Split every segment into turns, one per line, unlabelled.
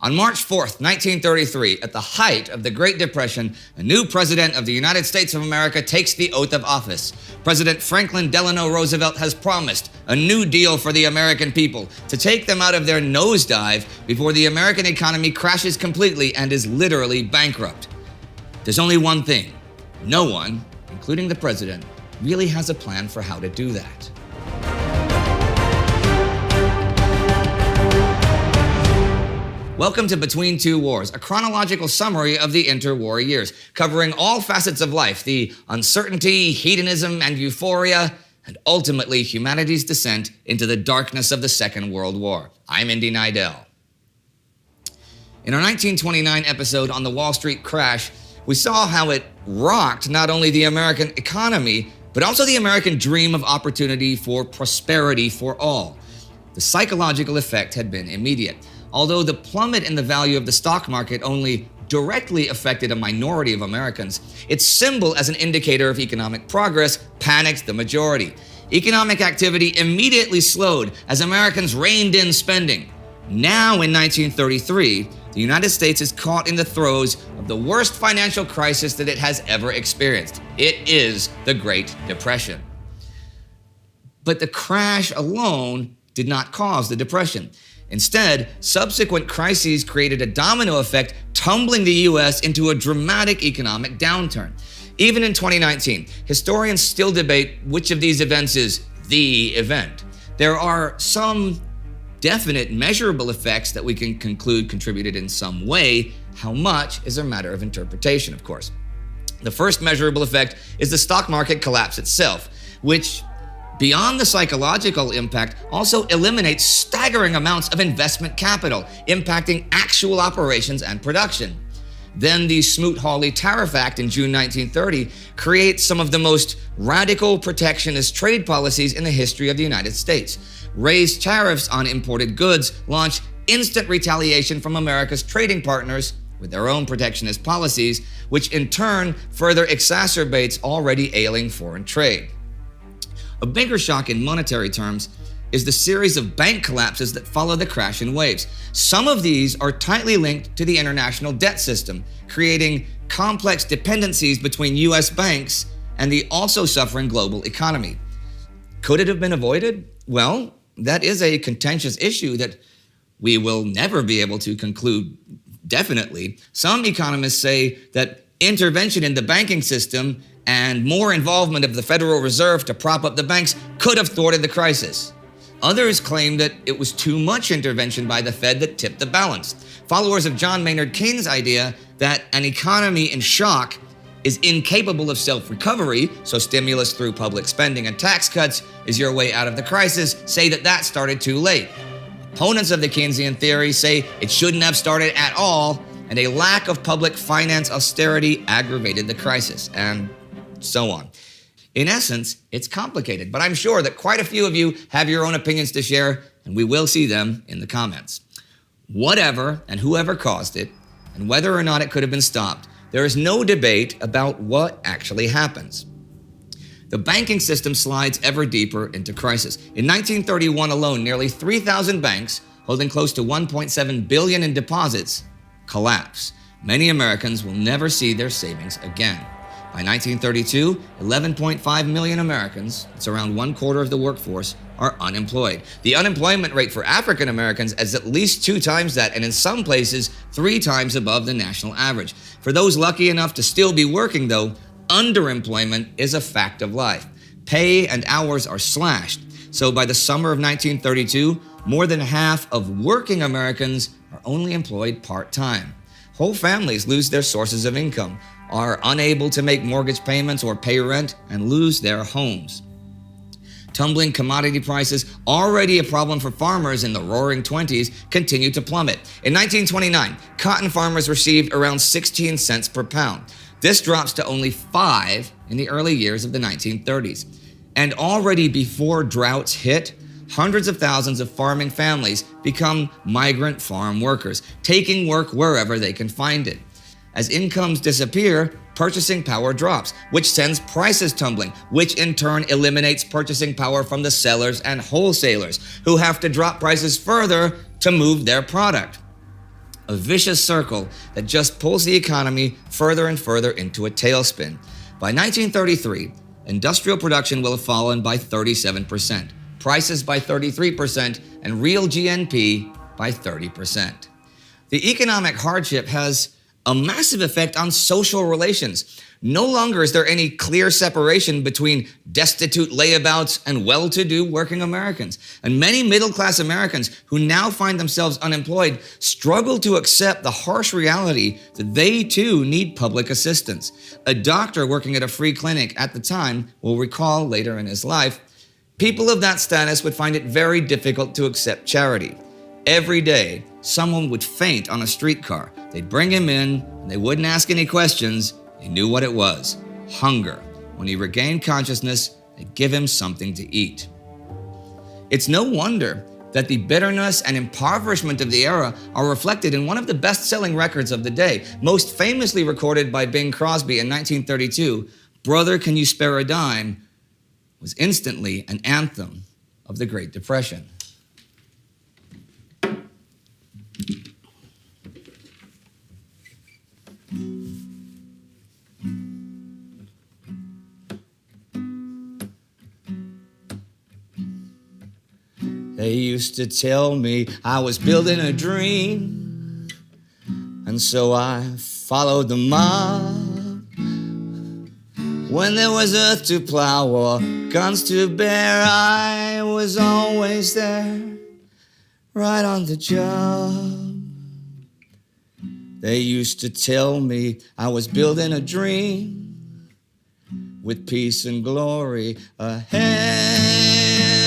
On March 4th, 1933, at the height of the Great Depression, a new president of the United States of America takes the oath of office. President Franklin Delano Roosevelt has promised a new deal for the American people to take them out of their nosedive before the American economy crashes completely and is literally bankrupt. There's only one thing. No one, including the president, really has a plan for how to do that. Welcome to Between Two Wars, a chronological summary of the interwar years, covering all facets of life, the uncertainty, hedonism, and euphoria, and ultimately humanity's descent into the darkness of the Second World War. I'm Indy Neidell. In our 1929 episode on the Wall Street crash, we saw how it rocked not only the American economy, but also the American dream of opportunity for prosperity for all. The psychological effect had been immediate. Although the plummet in the value of the stock market only directly affected a minority of Americans, its symbol as an indicator of economic progress panicked the majority. Economic activity immediately slowed as Americans reined in spending. Now in 1933, the United States is caught in the throes of the worst financial crisis that it has ever experienced. It is the Great Depression. But the crash alone did not cause the Depression. Instead, subsequent crises created a domino effect, tumbling the U.S. into a dramatic economic downturn. Even in 2019, historians still debate which of these events is the event. There are some definite measurable effects that we can conclude contributed in some way. How much is a matter of interpretation, of course. The first measurable effect is the stock market collapse itself, which, beyond the psychological impact, also eliminates staggering amounts of investment capital, impacting actual operations and production. Then the Smoot-Hawley Tariff Act in June 1930 creates some of the most radical protectionist trade policies in the history of the United States. Raised tariffs on imported goods launch instant retaliation from America's trading partners with their own protectionist policies, which in turn further exacerbates already ailing foreign trade. A bigger shock in monetary terms is the series of bank collapses that follow the crash in waves. Some of these are tightly linked to the international debt system, creating complex dependencies between U.S. banks and the also suffering global economy. Could it have been avoided? Well, that is a contentious issue that we will never be able to conclude definitely. Some economists say that intervention in the banking system and more involvement of the Federal Reserve to prop up the banks could have thwarted the crisis. Others claim that it was too much intervention by the Fed that tipped the balance. Followers of John Maynard Keynes' idea that an economy in shock is incapable of self-recovery, so stimulus through public spending and tax cuts is your way out of the crisis, say that started too late. Opponents of the Keynesian theory say it shouldn't have started at all, and a lack of public finance austerity aggravated the crisis, and so on. In essence, it's complicated, but I'm sure that quite a few of you have your own opinions to share, and we will see them in the comments. Whatever and whoever caused it, and whether or not it could have been stopped, there is no debate about what actually happens. The banking system slides ever deeper into crisis. In 1931 alone, nearly 3,000 banks, holding close to $1.7 billion in deposits, collapse. Many Americans will never see their savings again. By 1932, 11.5 million Americans, it's around 1/4 of the workforce, are unemployed. The unemployment rate for African Americans is at least 2 times that, and in some places, 3 times above the national average. For those lucky enough to still be working, though, underemployment is a fact of life. Pay and hours are slashed. So by the summer of 1932, more than half of working Americans are only employed part-time. Whole families lose their sources of income, are unable to make mortgage payments or pay rent, and lose their homes. Tumbling commodity prices, already a problem for farmers in the roaring 20s, continue to plummet. In 1929, cotton farmers received around 16 cents per pound. This drops to only 5 in the early years of the 1930s. And already before droughts hit, hundreds of thousands of farming families become migrant farm workers, taking work wherever they can find it. As incomes disappear, purchasing power drops, which sends prices tumbling, which in turn eliminates purchasing power from the sellers and wholesalers, who have to drop prices further to move their product. a vicious circle that just pulls the economy further and further into a tailspin. By 1933, industrial production will have fallen by 37%, prices by 33%, and real GNP by 30%. The economic hardship has a massive effect on social relations. No longer is there any clear separation between destitute layabouts and well-to-do working Americans. And many middle-class Americans who now find themselves unemployed struggle to accept the harsh reality that they too need public assistance. A doctor working at a free clinic at the time will recall later in his life, people of that status would find it very difficult to accept charity. Every day, someone would faint on a streetcar. They'd bring him in, and they wouldn't ask any questions. They knew what it was: hunger. When he regained consciousness, they'd give him something to eat. It's no wonder that the bitterness and impoverishment of the era are reflected in one of the best-selling records of the day, most famously recorded by Bing Crosby in 1932, "Brother, Can You Spare a Dime?" was instantly an anthem of the Great Depression. They used to tell me I was building a dream, and so I followed the mob. When there was earth to plow or guns to bear, I was always there, right on the job. They used to tell me I was building a dream, with peace and glory ahead.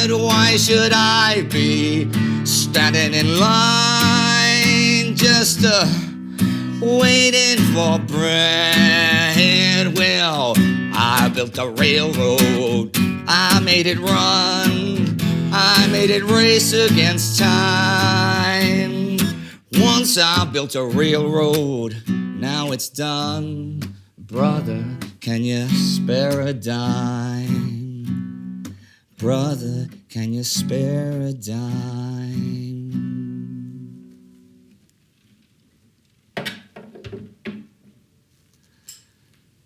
Why should I be standing in line just waiting for bread? Well, I built a railroad, I made it run, I made it race against time. Once I built a railroad, now it's done. Brother, can you spare a dime? Brother, can you spare a dime?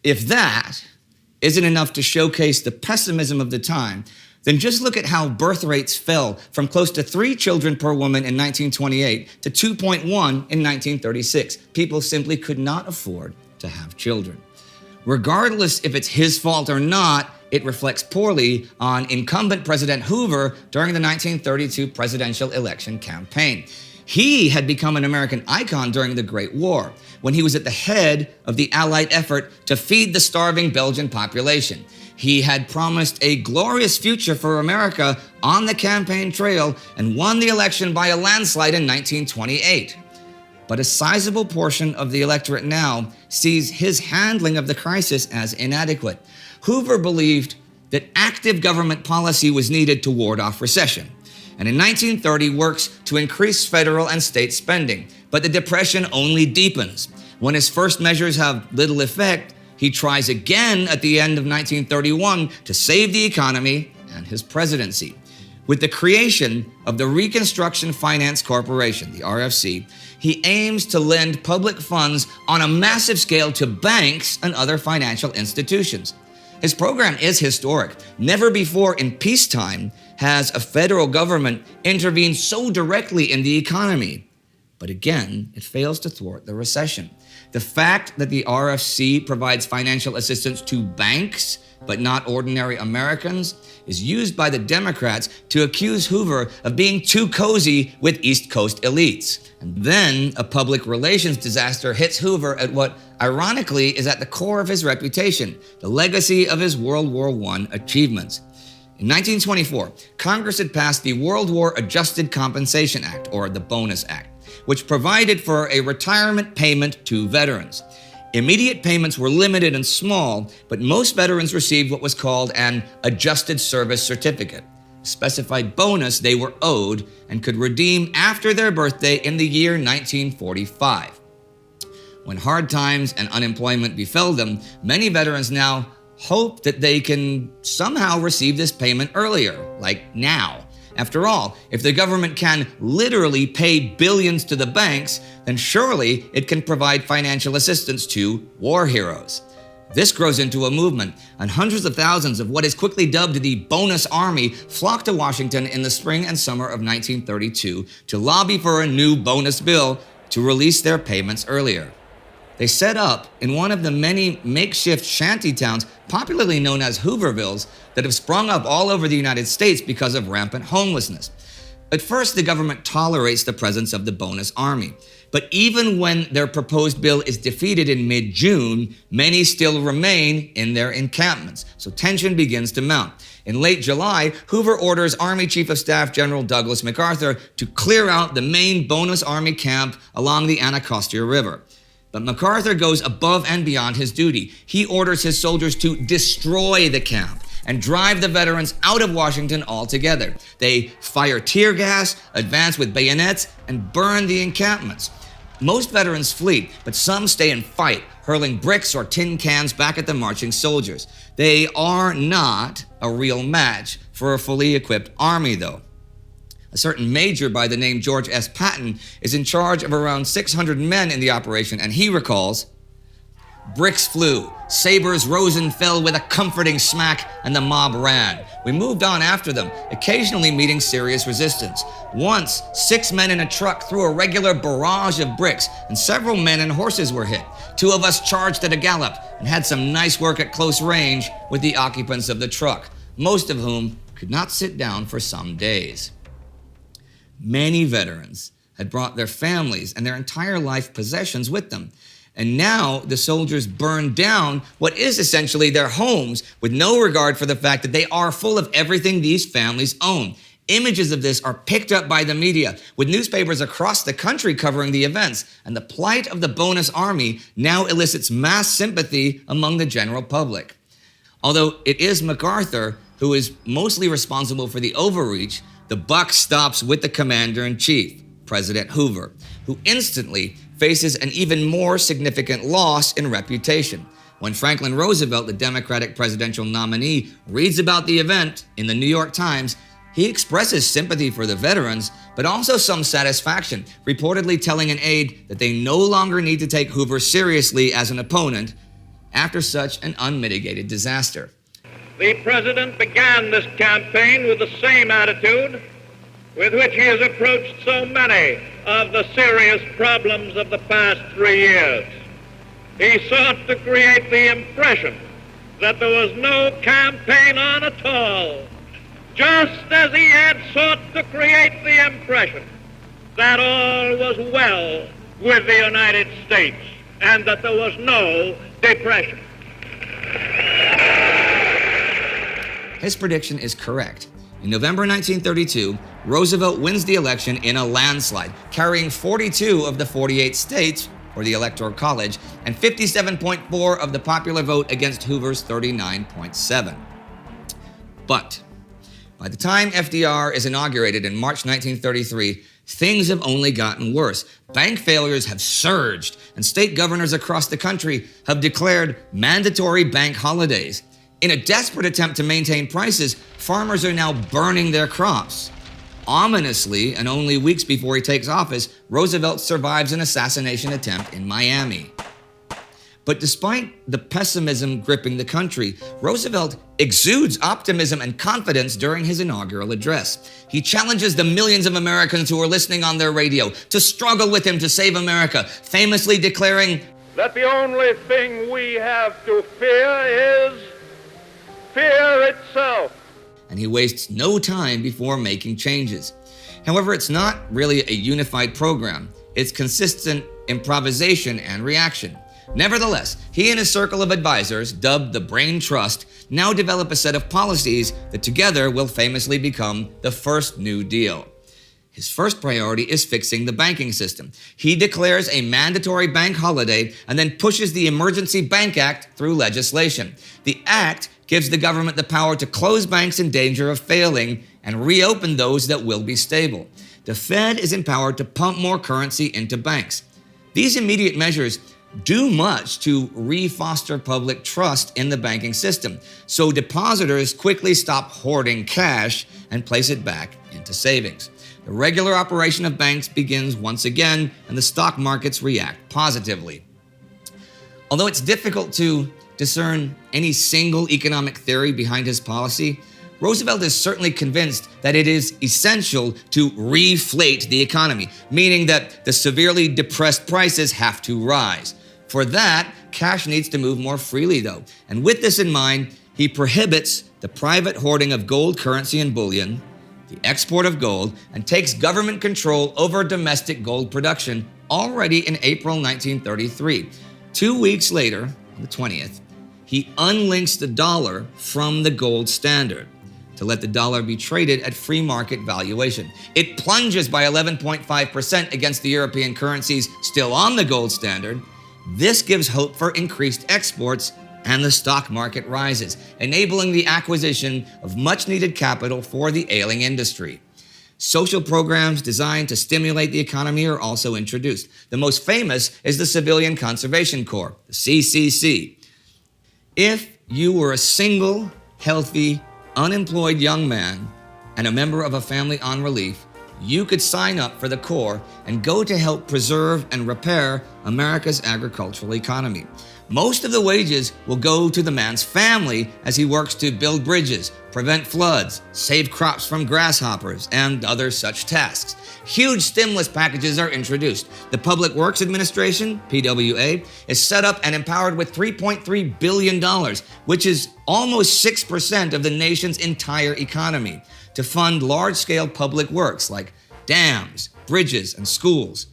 If that isn't enough to showcase the pessimism of the time, then just look at how birth rates fell from close to 3 children per woman in 1928 to 2.1 in 1936. People simply could not afford to have children. Regardless if it's his fault or not, it reflects poorly on incumbent President Hoover during the 1932 presidential election campaign. He had become an American icon during the Great War, when he was at the head of the Allied effort to feed the starving Belgian population. He had promised a glorious future for America on the campaign trail and won the election by a landslide in 1928. But a sizable portion of the electorate now sees his handling of the crisis as inadequate. Hoover believed that active government policy was needed to ward off recession, and in 1930 works to increase federal and state spending. But the Depression only deepens. When his first measures have little effect, he tries again at the end of 1931 to save the economy and his presidency. With the creation of the Reconstruction Finance Corporation, the RFC, he aims to lend public funds on a massive scale to banks and other financial institutions. His program is historic. Never before in peacetime has a federal government intervened so directly in the economy. But again, it fails to thwart the recession. The fact that the RFC provides financial assistance to banks, but not ordinary Americans, is used by the Democrats to accuse Hoover of being too cozy with East Coast elites. And then a public relations disaster hits Hoover at what, ironically, is at the core of his reputation, the legacy of his World War I achievements. In 1924, Congress had passed the World War Adjusted Compensation Act, or the Bonus Act, which provided for a retirement payment to veterans. Immediate payments were limited and small, but most veterans received what was called an Adjusted Service Certificate, a specified bonus they were owed and could redeem after their birthday in the year 1945. When hard times and unemployment befell them, many veterans now hope that they can somehow receive this payment earlier, like now. After all, if the government can literally pay billions to the banks, then surely it can provide financial assistance to war heroes. This grows into a movement, and hundreds of thousands of what is quickly dubbed the Bonus Army flocked to Washington in the spring and summer of 1932 to lobby for a new bonus bill to release their payments earlier. They set up in one of the many makeshift shanty towns popularly known as Hoovervilles that have sprung up all over the United States because of rampant homelessness. At first, the government tolerates the presence of the Bonus Army. But even when their proposed bill is defeated in mid-June, many still remain in their encampments, so tension begins to mount. In late July, Hoover orders Army Chief of Staff General Douglas MacArthur to clear out the main Bonus Army camp along the Anacostia River. But MacArthur goes above and beyond his duty. He orders his soldiers to destroy the camp and drive the veterans out of Washington altogether. They fire tear gas, advance with bayonets, and burn the encampments. Most veterans flee, but some stay and fight, hurling bricks or tin cans back at the marching soldiers. They are not a real match for a fully equipped army, though. A certain major by the name George S. Patton is in charge of around 600 men in the operation, and he recalls, "Bricks flew, sabers rose and fell with a comforting smack, and the mob ran. We moved on after them, occasionally meeting serious resistance. Once, 6 men in a truck threw a regular barrage of bricks, and several men and horses were hit. 2 of us charged at a gallop and had some nice work at close range with the occupants of the truck, most of whom could not sit down for some days." Many veterans had brought their families and their entire life possessions with them. And now the soldiers burn down what is essentially their homes with no regard for the fact that they are full of everything these families own. Images of this are picked up by the media, with newspapers across the country covering the events, and the plight of the Bonus Army now elicits mass sympathy among the general public. Although it is MacArthur who is mostly responsible for the overreach, the buck stops with the commander-in-chief, President Hoover, who instantly faces an even more significant loss in reputation. When Franklin Roosevelt, the Democratic presidential nominee, reads about the event in the New York Times, he expresses sympathy for the veterans, but also some satisfaction, reportedly telling an aide that they no longer need to take Hoover seriously as an opponent after such an unmitigated disaster.
The president began this campaign with the same attitude with which he has approached so many of the serious problems of the past 3 years. He sought to create the impression that there was no campaign on at all, just as he had sought to create the impression that all was well with the United States and that there was no depression.
His prediction is correct. In November 1932, Roosevelt wins the election in a landslide, carrying 42 of the 48 states, or the Electoral College, and 57.4 of the popular vote against Hoover's 39.7. But by the time FDR is inaugurated in March 1933, things have only gotten worse. Bank failures have surged, and state governors across the country have declared mandatory bank holidays. In a desperate attempt to maintain prices, farmers are now burning their crops. Ominously, and only weeks before he takes office, Roosevelt survives an assassination attempt in Miami. But despite the pessimism gripping the country, Roosevelt exudes optimism and confidence during his inaugural address. He challenges the millions of Americans who are listening on their radio to struggle with him to save America, famously declaring
That the only thing we have to fear is fear itself.
And he wastes no time before making changes. However, it's not really a unified program. It's consistent improvisation and reaction. Nevertheless, he and his circle of advisors, dubbed the Brain Trust, now develop a set of policies that together will famously become the First New Deal. His first priority is fixing the banking system. He declares a mandatory bank holiday and then pushes the Emergency Bank Act through legislation. The act gives the government the power to close banks in danger of failing and reopen those that will be stable. The Fed is empowered to pump more currency into banks. These immediate measures do much to re-foster public trust in the banking system, so depositors quickly stop hoarding cash and place it back into into savings. The regular operation of banks begins once again, and the stock markets react positively. Although it's difficult to discern any single economic theory behind his policy, Roosevelt is certainly convinced that it is essential to reflate the economy, meaning that the severely depressed prices have to rise. For that, cash needs to move more freely, though. And with this in mind, he prohibits the private hoarding of gold currency and bullion, the export of gold, and takes government control over domestic gold production already in April 1933. 2 weeks later, on the 20th, he unlinks the dollar from the gold standard to let the dollar be traded at free market valuation. It plunges by 11.5% against the European currencies still on the gold standard. This gives hope for increased exports, and the stock market rises, enabling the acquisition of much-needed capital for the ailing industry. Social programs designed to stimulate the economy are also introduced. The most famous is the Civilian Conservation Corps, the CCC. If you were a single, healthy, unemployed young man and a member of a family on relief, you could sign up for the Corps and go to help preserve and repair America's agricultural economy. Most of the wages will go to the man's family as he works to build bridges, prevent floods, save crops from grasshoppers, and other such tasks. Huge stimulus packages are introduced. The Public Works Administration, PWA, is set up and empowered with $3.3 billion, which is almost 6% of the nation's entire economy, to fund large-scale public works like dams, bridges, and schools.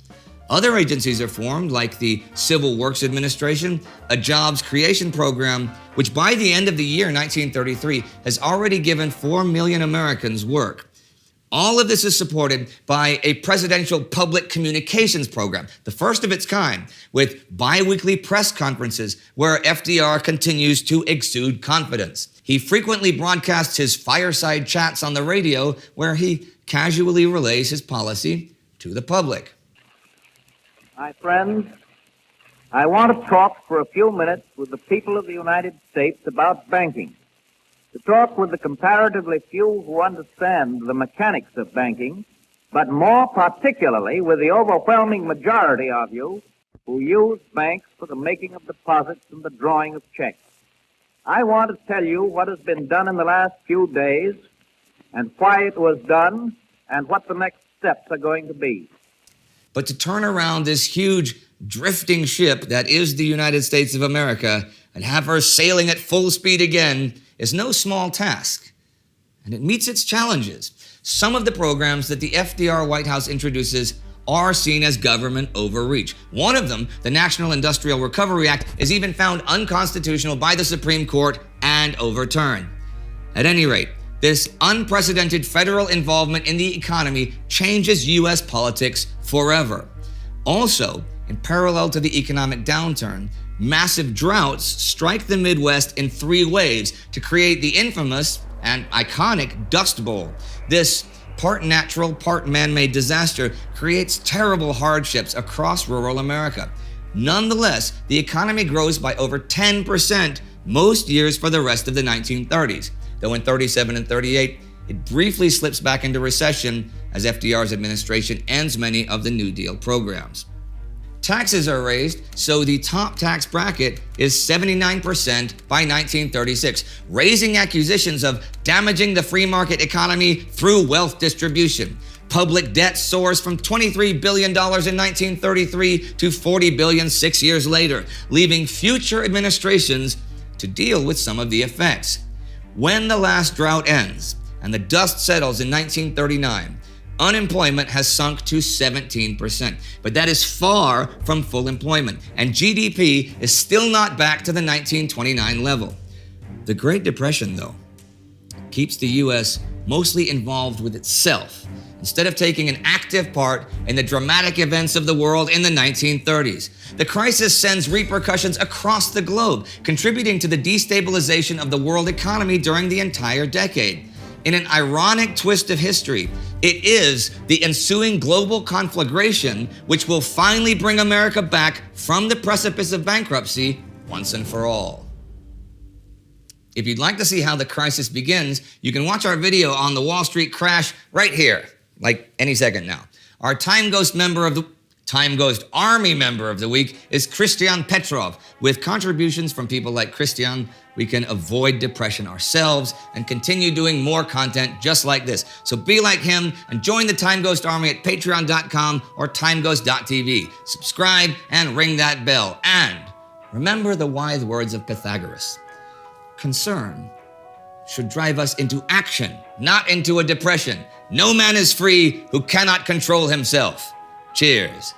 Other agencies are formed, like the Civil Works Administration, a jobs creation program, which by the end of the year 1933 has already given 4 million Americans work. All of this is supported by a presidential public communications program, the first of its kind, with bi-weekly press conferences where FDR continues to exude confidence. He frequently broadcasts his fireside chats on the radio, where he casually relays his policy to the public.
My friends, I want to talk for a few minutes with the people of the United States about banking. To talk with the comparatively few who understand the mechanics of banking, but more particularly with the overwhelming majority of you who use banks for the making of deposits and the drawing of checks. I want to tell you what has been done in the last few days and why it was done and what the next steps are going to be.
But to turn around this huge drifting ship that is the United States of America and have her sailing at full speed again is no small task. And it meets its challenges. Some of the programs that the FDR White House introduces are seen as government overreach. One of them, the National Industrial Recovery Act, is even found unconstitutional by the Supreme Court and overturned. At any rate, this unprecedented federal involvement in the economy changes U.S. politics forever. Also, in parallel to the economic downturn, massive droughts strike the Midwest in 3 waves to create the infamous and iconic Dust Bowl. This part natural, part man-made disaster creates terrible hardships across rural America. Nonetheless, the economy grows by over 10% most years for the rest of the 1930s. Though in 37 and 38, it briefly slips back into recession as FDR's administration ends many of the New Deal programs. Taxes are raised, so the top tax bracket is 79% by 1936, raising accusations of damaging the free market economy through wealth distribution. Public debt soars from $23 billion in 1933 to $40 billion 6 years later, leaving future administrations to deal with some of the effects. When the last drought ends and the dust settles in 1939, unemployment has sunk to 17%, but that is far from full employment, and GDP is still not back to the 1929 level. The Great Depression, though, keeps the U.S. mostly involved with itself, instead of taking an active part in the dramatic events of the world in the 1930s. The crisis sends repercussions across the globe, contributing to the destabilization of the world economy during the entire decade. In an ironic twist of history, it is the ensuing global conflagration which will finally bring America back from the precipice of bankruptcy once and for all. If you'd like to see how the crisis begins, you can watch our video on the Wall Street crash right here, like any second now. Our Time Ghost Army member of the week is Christian Petrov. With contributions from people like Christian, we can avoid depression ourselves and continue doing more content just like this. So be like him and join the Time Ghost Army at patreon.com or timeghost.tv. Subscribe and ring that bell. And remember the wise words of Pythagoras. Concern should drive us into action, not into a depression. No man is free who cannot control himself. Cheers.